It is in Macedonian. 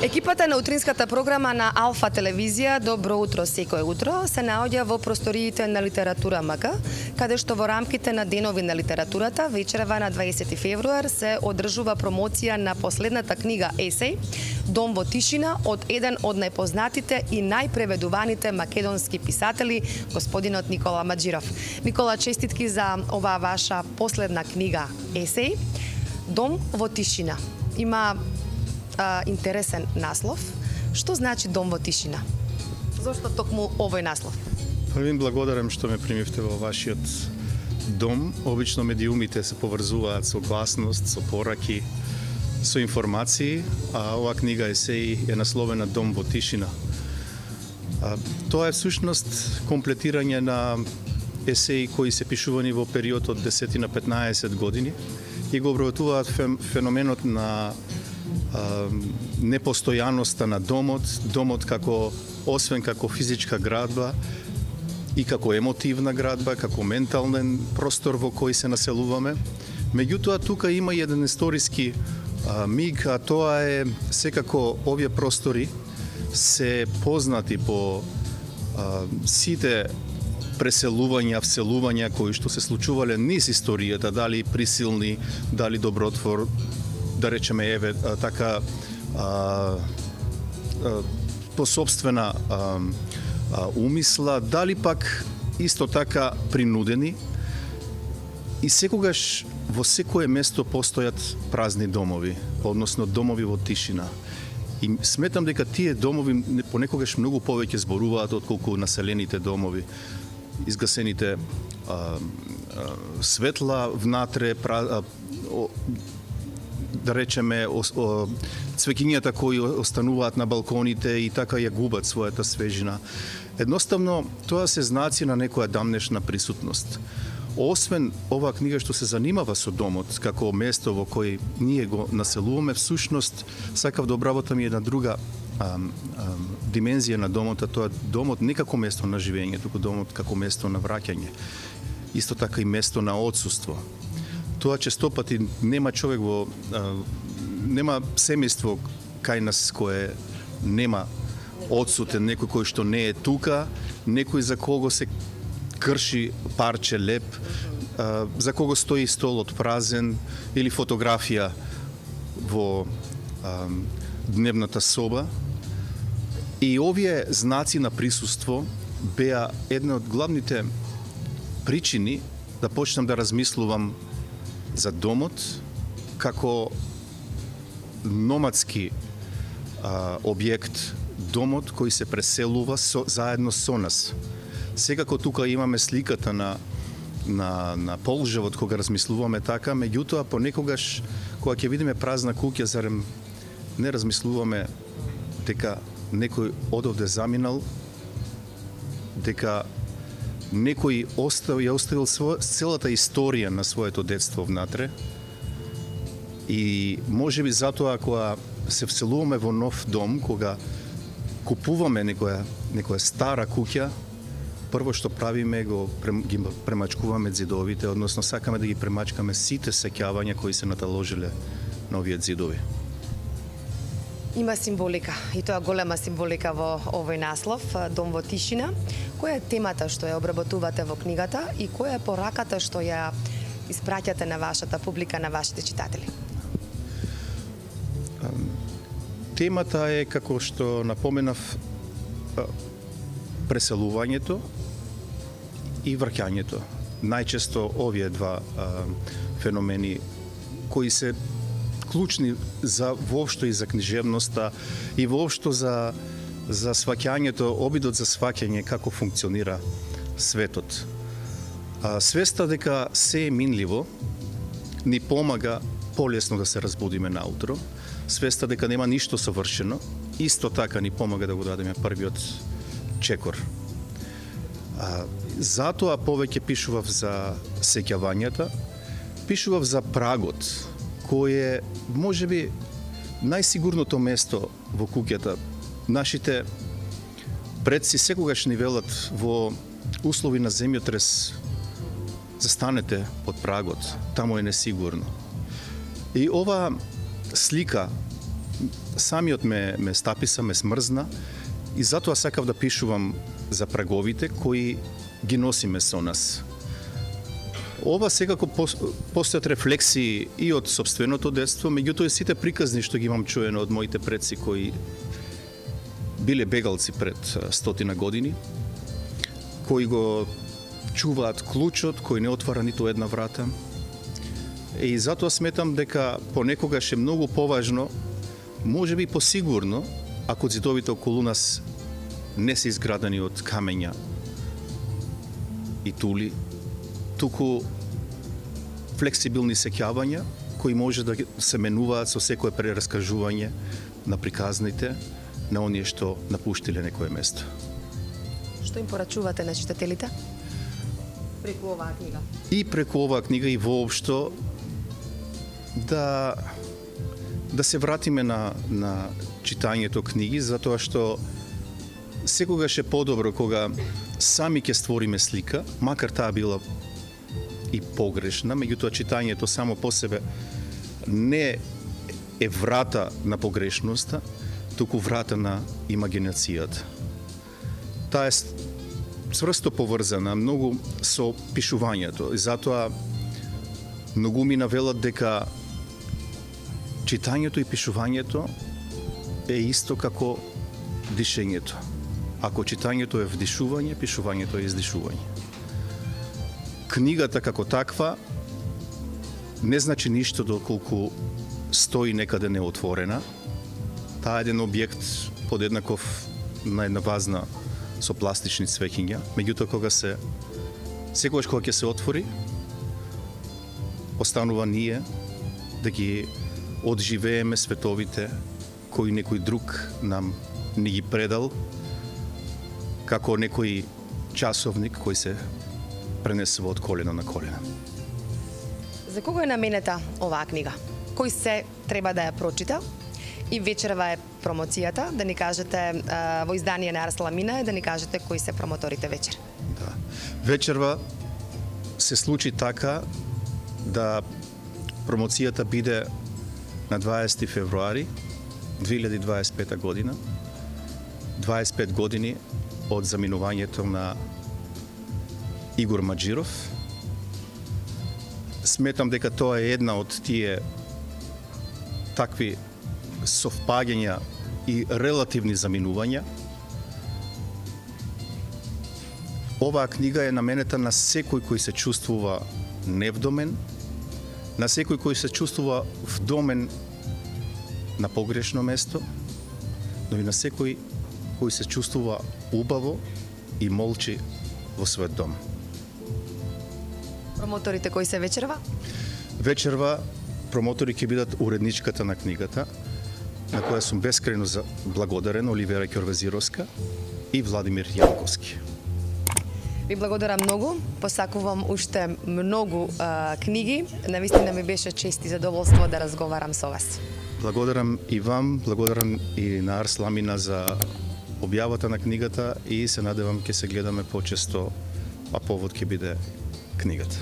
Екипата на утринската програма на Алфа телевизија Добро утро секое утро се наоѓа во просториите на Литература МК, каде што во рамките на Денови на литературата вечерва на 20 февруар се одржува промоција на последната книга есеј Дом во тишина од еден од најпознатите и најпреведуваните македонски писатели, господинот Никола Маџиров. Никола, честитки за оваа ваша последна книга есеј Дом во тишина. Има интересен наслов. Што значи Дом во тишина? Зошто токму овој наслов? Ви благодарам што ме примивте во вашиот дом. Обично медиумите се поврзуваат со гласност, со пораки, со информации, а оваа книга есеј е насловена Дом во тишина. Тоа е всушност комплетирање на есеи кои се пишувани во период од 10 на 15 години и го обработуваат феноменот на непостојаноста на домот како освен како физичка градба и како емотивна градба, како ментален простор во кој се населуваме. Меѓутоа тука има еден историски миг, а тоа е секако овие простори се познати по сите преселувања, вселувања кои што се случувале низ историјата, дали присилни, дали добротвор, да речеме еве така по собствена умисла, дали пак исто така принудени. И секогаш во секое место постојат празни домови, односно домови во тишина. И сметам дека тие домови понекогаш многу повеќе зборуваат отколку населените домови. Изгасените светла внатре, да речеме, цвеќињата кои остануваат на балконите и така ја губат својата свежина. Едноставно, тоа се знаци на некоја дамнешна присутност. Освен оваа книга што се занимава со домот, како место во кој ние го населуваме, всушност сакав да обработам и една друга димензија на домот, а тоа домот не како место на живење, туку домот како место на враќање. Исто така и место на отсуство. Тоа честопати нема човек нема семејство кај нас кое нема одсутен, некој кој што не е тука, некој за кого се крши парче леп, за кого стои столот празен или фотографија во дневната соба. И овие знаци на присуство беа една од главните причини да почнам да размислувам за домот како номадски објект, домот кој се преселува заедно со нас. Секако тука имаме сликата на полжевот кога размислуваме така, меѓутоа понекогаш кога ќе видиме празна куќа, зарем не размислуваме дека некој одовде заминал, дека некој ја оставил целата историја на своето детство внатре. И можеби затоа кога се вселуваме во нов дом, кога купуваме некоја стара куќа, прво што правиме ги премачкуваме зидовите, односно сакаме да ги премачкаме сите сеќавања кои се наталожиле на овие зидови. Има символика, и тоа голема символика во овој наслов, Дом во тишина. Која е темата што ја обработувате во книгата и која е пораката што ја испраќате на вашата публика, на вашите читатели? Темата е, како што напоменав, преселувањето и враќањето. Најчесто овие два феномени кои се клучни за воопшто и за книжевноста и воопшто за сваќањето, обидот за сваќање како функционира светот. Свеста дека се е минливо ни помага полесно да се разбудиме наутро. Свеста дека нема ништо совршено, исто така ни помага да го дадеме првиот чекор. Затоа повеќе пишував за сеќавањата, пишував за прагот, кој е можеби најсигурното место во куќата. Нашите предци секогаш ни велат во услови на земјотрес застанете под прагот, таму е несигурно. И ова слика самиот ме стаписа, ме смрзна и затоа сакав да пишувам за праговите кои ги носиме со нас. Ова секако постојат рефлексии и од собственото детство, меѓутоа и сите приказни што ги имам чуено од моите предци кои биле бегалци пред 100 години, кои го чуваат клучот, кој не отвара ниту една врата. И затоа сметам дека понекогаш е многу поважно, можеби посигурно, ако зидовите околу нас не се изградени од камења и тули, туку флексибилни сеќавања кои може да се менуваат со секое прераскажување на приказните на оние што напуштиле некое место. Што им порачувате на читателите преку оваа книга? И преку оваа книга и воопшто да се вратиме на читањето книги, затоа што секогаш е подобро кога сами ќе створиме слика, макар таа била и погрешна, меѓутоа читањето само по себе не е врата на погрешноста, туку врата на имагинацијата. Таа е цврсто поврзана многу со пишувањето и затоа многу ми навелат дека читањето и пишувањето е исто како дишењето. Ако читањето е вдишување, пишувањето е издишување. Книгата како таква не значи ништо доколку стои некаде неотворена. Таа е еден објект подеднаков на една вазна со пластични цвеќиња, меѓутоа секогаш кога ќе се отвори, останува ние да ги одживееме световите кои некој друг нам ни ги предал како некој часовник кој се пренесува од колено на колено. За кого е наменета оваа книга? Кој се треба да ја прочита? И вечерва е промоцијата, да ни кажете во издание на Арс Ламина е да ни кажете кои се промоторите вечер. Да. Вечерва се случи така да промоцијата биде на 20 февруари 2025 година, 25 години од заминувањето на Игор Маџиров. Сметам дека тоа е една од тие такви совпаѓања и релативни заминувања. Оваа книга е наменета на секој кој се чувствува невдомен, на секој кој се чувствува вдомен на погрешно место, но и на секој кој се чувствува убаво и молчи во својот дом. Промоторите кои се вечерва? Вечерва промотори ќе бидат уредничката на книгата, на која сум бескрајно благодарен, Оливера Ќорвезировска и Владимир Јанковски. Ви благодарам многу, посакувам уште многу книги. Навистина ми беше чест и задоволство да разговарам со вас. Благодарам и вам, благодарам и на Арс Ламина за објавата на книгата и се надевам ќе се гледаме почесто, а повод ќе биде книгата.